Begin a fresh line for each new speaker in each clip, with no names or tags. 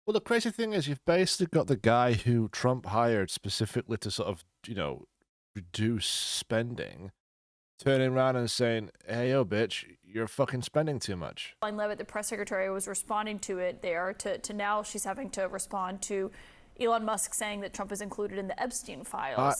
Well, the crazy thing is, you've basically got the guy who Trump hired specifically to sort of, reduce spending, turning around and saying, hey, yo, bitch, you're fucking spending too much.
Caroline Leavitt, the press secretary, was responding to it there to now she's having to respond to Elon Musk saying that Trump is included in the Epstein files.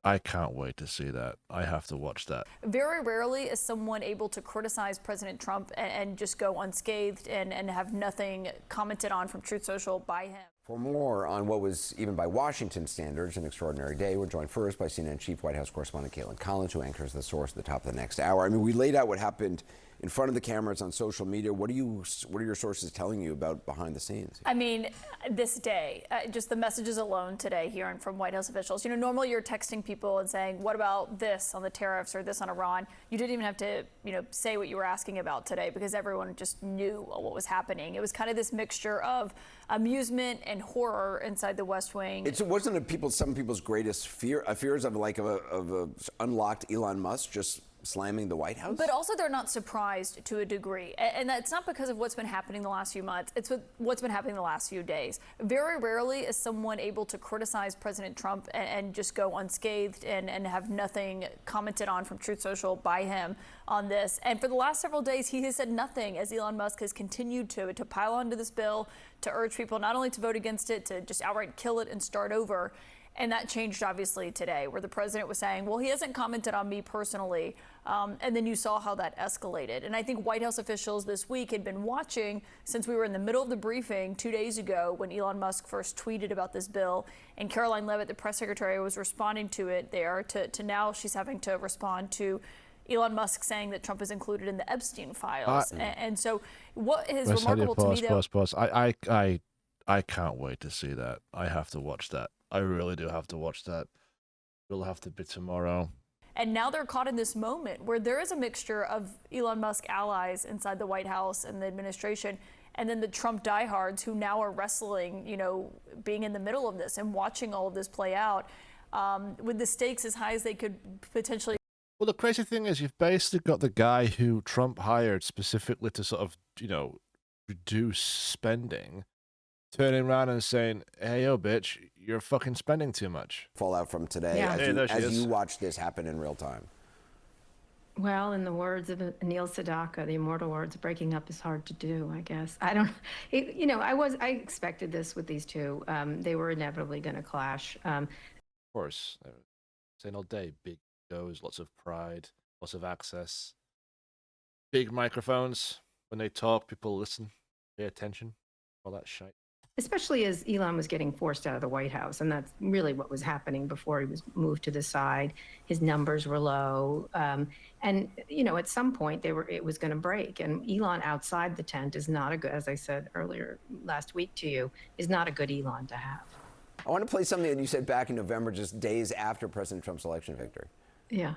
I can't wait to see that. I have to watch that.
Very rarely is someone able to criticize President Trump and just go unscathed and have nothing commented on from Truth Social by him.
For more on what was, even by Washington standards, an extraordinary day, we're joined first by CNN Chief White House Correspondent Kaitlan Collins, who anchors The Source at the top of the next hour. I mean, we laid out what happened in front of the cameras on social media. What are your sources telling you about behind the scenes?
I mean, this day, just the messages alone today hearing from White House officials. Normally you're texting people and saying, what about this on the tariffs or this on Iran? You didn't even have to, say what you were asking about today because everyone just knew what was happening. It was kind of this mixture of amusement and horror inside the West Wing.
It wasn't some people's greatest fears of a unlocked Elon Musk just slamming the White House?
But also they're not surprised to a degree. And that's not because of what's been happening the last few months. It's what's been happening the last few days. Very rarely is someone able to criticize President Trump and just go unscathed and have nothing commented on from Truth Social by him on this. And for the last several days, he has said nothing as Elon Musk has continued to pile onto this bill, to urge people not only to vote against it, to just outright kill it and start over. And that changed, obviously, today, where the president was saying, well, he hasn't commented on me personally. And then you saw how that escalated. And I think White House officials this week had been watching since we were in the middle of the briefing 2 days ago when Elon Musk first tweeted about this bill. And Caroline Leavitt, the press secretary, was responding to it there to now she's having to respond to Elon Musk saying that Trump is included in the Epstein files. And so what is remarkable to me, though...
I can't wait to see that. I have to watch that. I really do have to watch that. It'll have to be tomorrow.
And now they're caught in this moment where there is a mixture of Elon Musk allies inside the White House and the administration, and then the Trump diehards who now are wrestling, being in the middle of this and watching all of this play out with the stakes as high as they could potentially.
Well, the crazy thing is, you've basically got the guy who Trump hired specifically to sort of, reduce spending, turning around and saying, hey, yo, bitch, you're fucking spending too much.
Fallout from today as you watch this happen in real time.
Well, in the words of Anil Sedaka, the immortal words, breaking up is hard to do, I guess. I expected this with these two. They were inevitably going to clash.
Of course. Saying all day, big egos, lots of pride, lots of access. Big microphones. When they talk, people listen, pay attention, all that shit.
Especially as Elon was getting forced out of the White House. And that's really what was happening before he was moved to the side. His numbers were low. And, at some point it was going to break. And Elon outside the tent is not a good, as I said earlier last week to you, is not a good Elon to have.
I want to play something that you said back in November, just days after President Trump's election victory.
Yeah.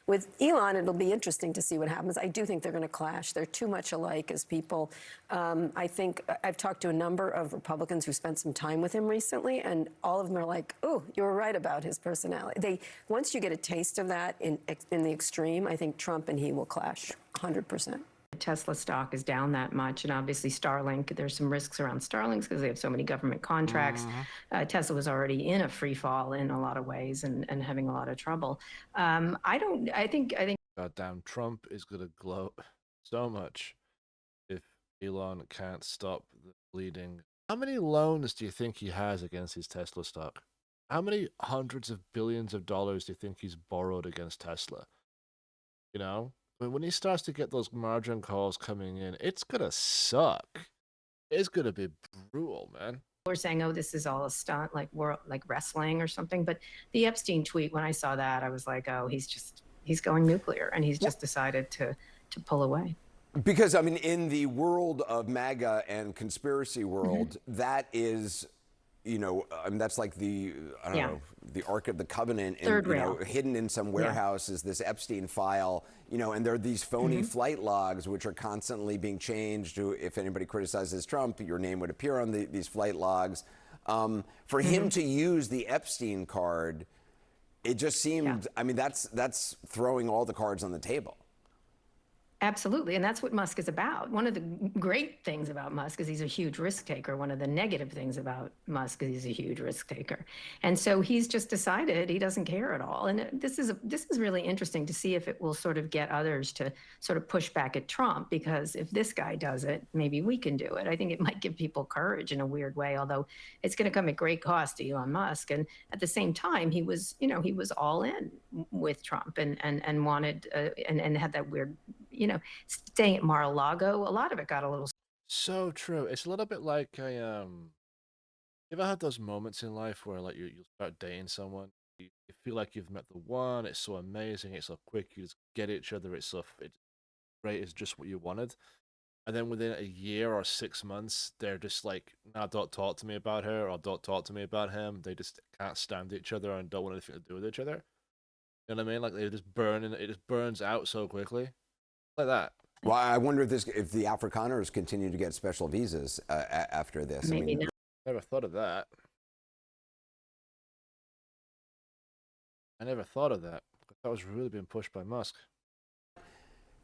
With Elon, it'll be interesting to see what happens. I do think they're going to clash. They're too much alike as people. I think I've talked to a number of Republicans who spent some time with him recently, and all of them are like, oh, you were right about his personality. Once you get a taste of that in the extreme, I think Trump and he will clash 100%.
Tesla stock is down that much, and obviously Starlink, there's some risks around Starlink because they have so many government contracts. Tesla was already in a free fall in a lot of ways and having a lot of trouble. I think
Goddamn, Trump is going to gloat so much if Elon can't stop the bleeding. How many loans do you think he has against his Tesla stock? How many hundreds of billions of dollars do you think he's borrowed against Tesla? When he starts to get those margin calls coming in, it's going to suck. It's going to be brutal, man.
We're saying, oh, this is all a stunt, like wrestling or something. But the Epstein tweet, when I saw that, I was like, oh, he's going nuclear, and he's just decided to pull away.
Because, in the world of MAGA and conspiracy world, that is... that's like the Ark of the Covenant, and, hidden in some warehouse is this Epstein file, and there are these phony flight logs which are constantly being changed. If anybody criticizes Trump, your name would appear on these flight logs. For him to use the Epstein card, it just seemed, that's throwing all the cards on the table.
Absolutely. And that's what Musk is about. One of the great things about Musk is he's a huge risk taker. One of the negative things about Musk is he's a huge risk taker. And so he's just decided he doesn't care at all. And this is really interesting to see if it will sort of get others to sort of push back at Trump, because if this guy does it, maybe we can do it. I think it might give people courage in a weird way, although it's going to come at great cost to Elon Musk. And at the same time, he was all in with Trump and wanted and had that weird, staying at Mar-a-Lago. A lot of it got a little.
So true. It's a little bit like you ever had those moments in life where like you start dating someone, you feel like you've met the one, it's so amazing, it's so quick, you just get each other, it's great, it's just what you wanted. And then within a year or 6 months, they're just like, nah, don't talk to me about her or don't talk to me about him. They just can't stand each other and don't want anything to do with each other. You know what I mean? Like it just burns out so quickly. Like that.
Well, I wonder if the Afrikaners continue to get special visas after this.
Maybe not.
Never thought of that. I never thought of that. That was really being pushed by Musk.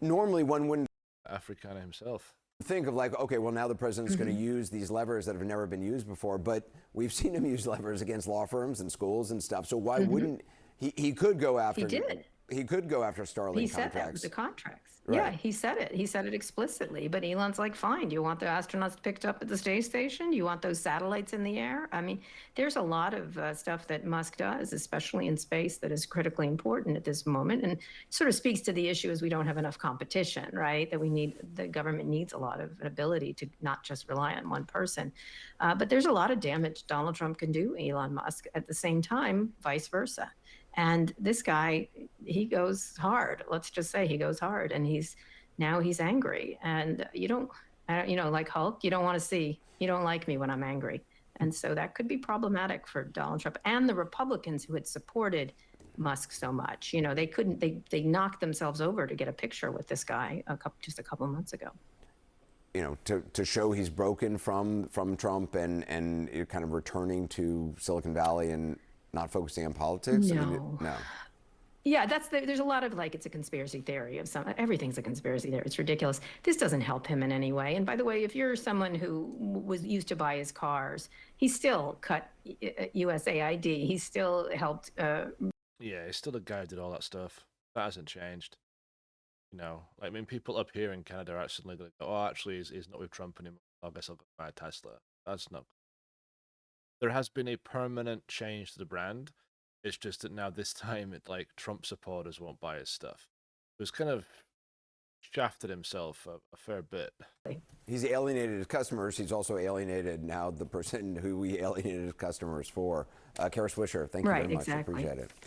Normally, one wouldn't.
Afrikaner himself.
Think of like, okay, well, now the president's going to use these levers that have never been used before, but we've seen him use levers against law firms and schools and stuff. So why wouldn't he could go after?
He did.
He could go after Starlink
He said
contracts.
that with the contracts.
Right.
Yeah, he said it. He said it explicitly. But Elon's like, fine. Do you want the astronauts picked up at the space station? Do you want those satellites in the air? I mean, there's a lot of stuff that Musk does, especially in space, that is critically important at this moment. And sort of speaks to the issue is we don't have enough competition, right? That the government needs a lot of ability to not just rely on one person. But there's a lot of damage Donald Trump can do Elon Musk at the same time, vice versa. And this guy, he goes hard. Let's just say he goes hard, and he's angry. And like Hulk, you don't want to see, you don't like me when I'm angry. And so that could be problematic for Donald Trump and the Republicans who had supported Musk so much. They knocked themselves over to get a picture with this guy just a couple of months ago.
To show he's broken from Trump and kind of returning to Silicon Valley and not focusing on politics?
No.
No.
Yeah, there's a lot of it's a conspiracy theory everything's a conspiracy theory. It's ridiculous. This doesn't help him in any way. And by the way, if you're someone who was used to buy his cars, he still cut USAID. He still helped.
Yeah, he's still a guy who did all that stuff. That hasn't changed. People up here in Canada are actually going to go, oh, actually, he's not with Trump anymore. I guess I'll go buy a Tesla. That's not. There has been a permanent change to the brand. It's just that now this time Trump supporters won't buy his stuff. He's kind of shafted himself a fair bit.
He's alienated his customers. He's also alienated now the person who he alienated his customers for. Kara Swisher, thank you very much.
Exactly.
Appreciate it.